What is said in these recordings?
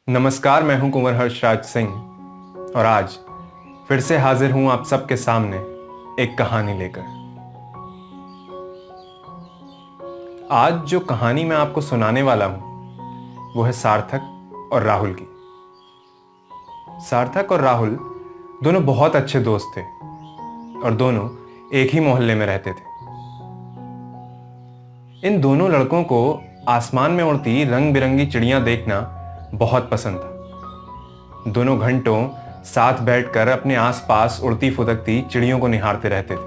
नमस्कार, मैं हूं कुंवर हर्षराज सिंह और आज फिर से हाजिर हूं आप सबके सामने एक कहानी लेकर। आज जो कहानी मैं आपको सुनाने वाला हूं वो है सार्थक और राहुल की। सार्थक और राहुल दोनों बहुत अच्छे दोस्त थे और दोनों एक ही मोहल्ले में रहते थे। इन दोनों लड़कों को आसमान में उड़ती रंग बिरंगी चिड़ियां देखना बहुत पसंद था। दोनों घंटों साथ बैठकर अपने आसपास उड़ती फुदकती चिड़ियों को निहारते रहते थे।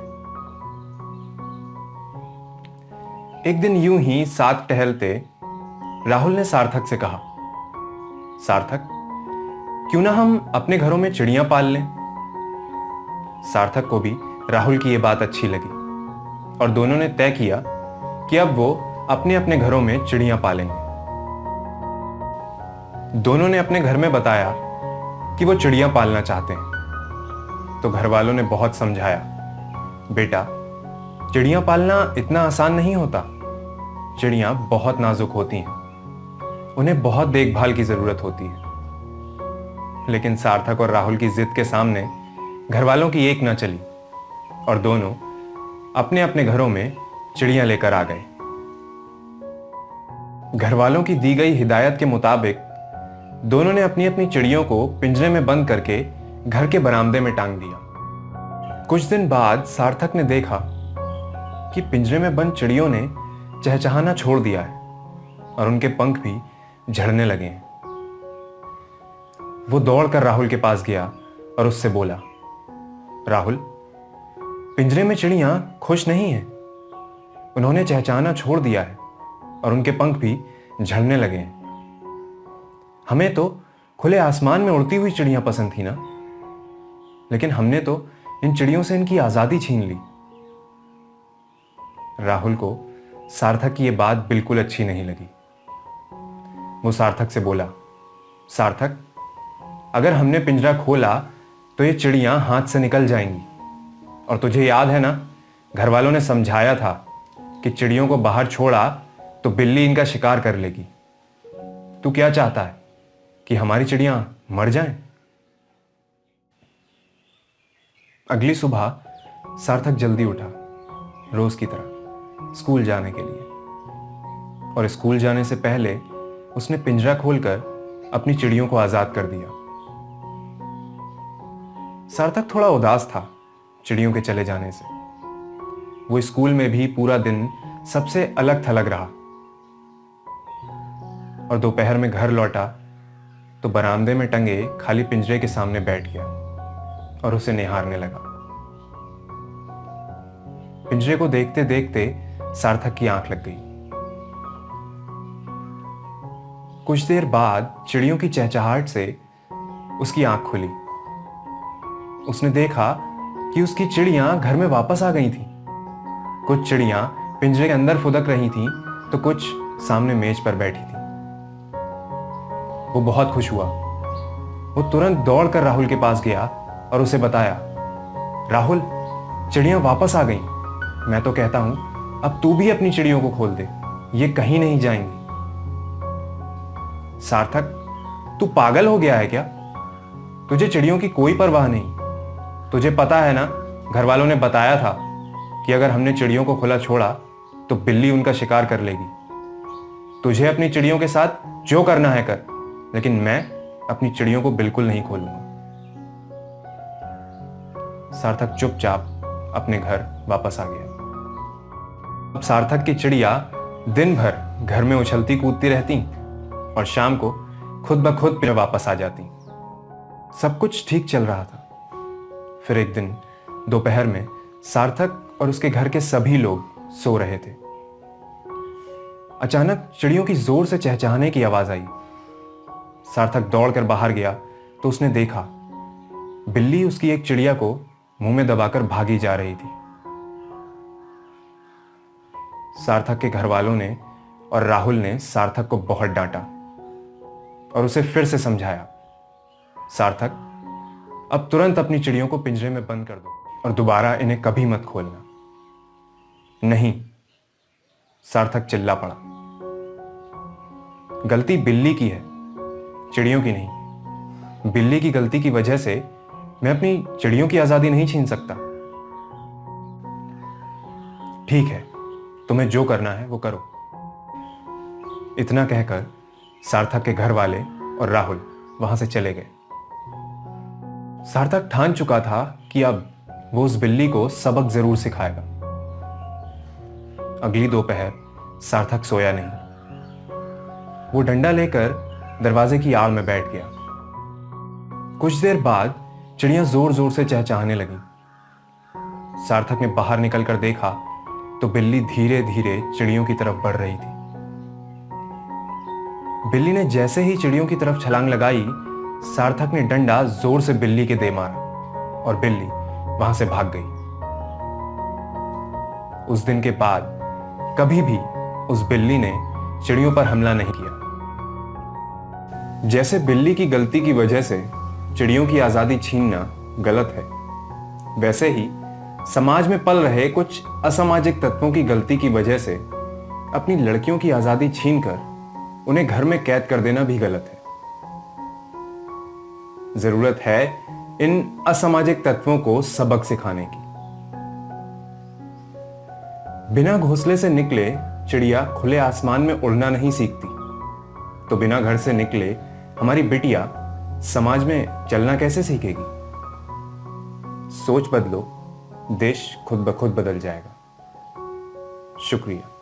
एक दिन यूं ही साथ टहलते राहुल ने सार्थक से कहा, सार्थक, क्यों ना हम अपने घरों में चिड़ियां पाल लें। सार्थक को भी राहुल की यह बात अच्छी लगी और दोनों ने तय किया कि अब वो अपने अपने घरों में चिड़ियां पालेंगे। दोनों ने अपने घर में बताया कि वो चिड़ियां पालना चाहते हैं, तो घर वालों ने बहुत समझाया, बेटा, चिड़ियां पालना इतना आसान नहीं होता। चिड़ियां बहुत नाजुक होती हैं, उन्हें बहुत देखभाल की जरूरत होती है। लेकिन सार्थक और राहुल की जिद के सामने घर वालों की एक न चली और दोनों अपने अपने घरों में चिड़ियां लेकर आ गए। घर वालों की दी गई हिदायत के मुताबिक दोनों ने अपनी अपनी चिड़ियों को पिंजरे में बंद करके घर के बरामदे में टांग दिया। कुछ दिन बाद सार्थक ने देखा कि पिंजरे में बंद चिड़ियों ने चहचहाना छोड़ दिया है और उनके पंख भी झड़ने लगे हैं। वो दौड़कर राहुल के पास गया और उससे बोला, राहुल, पिंजरे में चिड़ियां खुश नहीं हैं। उन्होंने चहचहाना छोड़ दिया है और उनके पंख भी झड़ने लगे हैं। हमें तो खुले आसमान में उड़ती हुई चिड़ियां पसंद थी ना, लेकिन हमने तो इन चिड़ियों से इनकी आजादी छीन ली। राहुल को सार्थक की यह बात बिल्कुल अच्छी नहीं लगी। वो सार्थक से बोला, सार्थक, अगर हमने पिंजरा खोला तो ये चिड़ियां हाथ से निकल जाएंगी और तुझे याद है ना, घर वालों ने समझाया था कि चिड़ियों को बाहर छोड़ा तो बिल्ली इनका शिकार कर लेगी। तू क्या चाहता है कि हमारी चिड़ियां मर जाएं? अगली सुबह सार्थक जल्दी उठा, रोज की तरह स्कूल जाने के लिए। और स्कूल जाने से पहले उसने पिंजरा खोलकर अपनी चिड़ियों को आजाद कर दिया। सार्थक थोड़ा उदास था चिड़ियों के चले जाने से। वो स्कूल में भी पूरा दिन सबसे अलग थलग रहा और दोपहर में घर लौटा तो बरामदे में टंगे खाली पिंजरे के सामने बैठ गया और उसे निहारने लगा। पिंजरे को देखते देखते सार्थक की आंख लग गई। कुछ देर बाद चिड़ियों की चहचहाहट से उसकी आंख खुली। उसने देखा कि उसकी चिड़ियां घर में वापस आ गई थीं। कुछ चिड़ियां पिंजरे के अंदर फुदक रही थीं तो कुछ सामने मेज पर बैठी थीं। वो बहुत खुश हुआ। वो तुरंत दौड़कर राहुल के पास गया और उसे बताया, राहुल, चिड़ियां वापस आ गईं। मैं तो कहता हूं अब तू भी अपनी चिड़ियों को खोल दे, ये कहीं नहीं जाएंगी। सार्थक, तू पागल हो गया है क्या? तुझे चिड़ियों की कोई परवाह नहीं। तुझे पता है ना, घर वालों ने बताया था कि अगर हमने चिड़ियों को खुला छोड़ा तो बिल्ली उनका शिकार कर लेगी। तुझे अपनी चिड़ियों के साथ जो करना है कर, लेकिन मैं अपनी चिड़ियों को बिल्कुल नहीं खोलूंगा। सार्थक चुपचाप अपने घर वापस आ गया। अब सार्थक की चिड़िया दिन भर घर में उछलती कूदती रहती और शाम को खुद ब खुद फिर वापस आ जाती। सब कुछ ठीक चल रहा था। फिर एक दिन दोपहर में सार्थक और उसके घर के सभी लोग सो रहे थे। अचानक चिड़ियों की जोर से चहचहाने की आवाज आई। सार्थक दौड़कर बाहर गया तो उसने देखा बिल्ली उसकी एक चिड़िया को मुंह में दबाकर भागी जा रही थी। सार्थक के घर वालों ने और राहुल ने सार्थक को बहुत डांटा और उसे फिर से समझाया, सार्थक, अब तुरंत अपनी चिड़ियों को पिंजरे में बंद कर दो और दोबारा इन्हें कभी मत खोलना। नहीं, सार्थक चिल्ला पड़ा, गलती बिल्ली की है। चिड़ियों की नहीं। बिल्ली की गलती की वजह से मैं अपनी चिड़ियों की आजादी नहीं छीन सकता। ठीक है, तुम्हें जो करना है वो करो। इतना कहकर सार्थक के घर वाले और राहुल वहां से चले गए। सार्थक ठान चुका था कि अब वो उस बिल्ली को सबक जरूर सिखाएगा। अगली दोपहर सार्थक सोया नहीं। वो डंडा लेकर दरवाजे की आड़ में बैठ गया। कुछ देर बाद चिड़ियां जोर जोर से चहचहाने लगी। सार्थक ने बाहर निकलकर देखा तो बिल्ली धीरे धीरे चिड़ियों की तरफ बढ़ रही थी। बिल्ली ने जैसे ही चिड़ियों की तरफ छलांग लगाई, सार्थक ने डंडा जोर से बिल्ली के दे मारा और बिल्ली वहां से भाग गई। उस दिन के बाद कभी भी उस बिल्ली ने चिड़ियों पर हमला नहीं किया। जैसे बिल्ली की गलती की वजह से चिड़ियों की आजादी छीनना गलत है, वैसे ही समाज में पल रहे कुछ असामाजिक तत्वों की गलती की वजह से अपनी लड़कियों की आजादी छीनकर उन्हें घर में कैद कर देना भी गलत है। जरूरत है इन असामाजिक तत्वों को सबक सिखाने की। बिना घोंसले से निकले चिड़िया खुले आसमान में उड़ना नहीं सीखती, तो बिना घर से निकले हमारी बिटिया समाज में चलना कैसे सीखेगी? सोच बदलो, देश खुद ब खुद बदल जाएगा। शुक्रिया।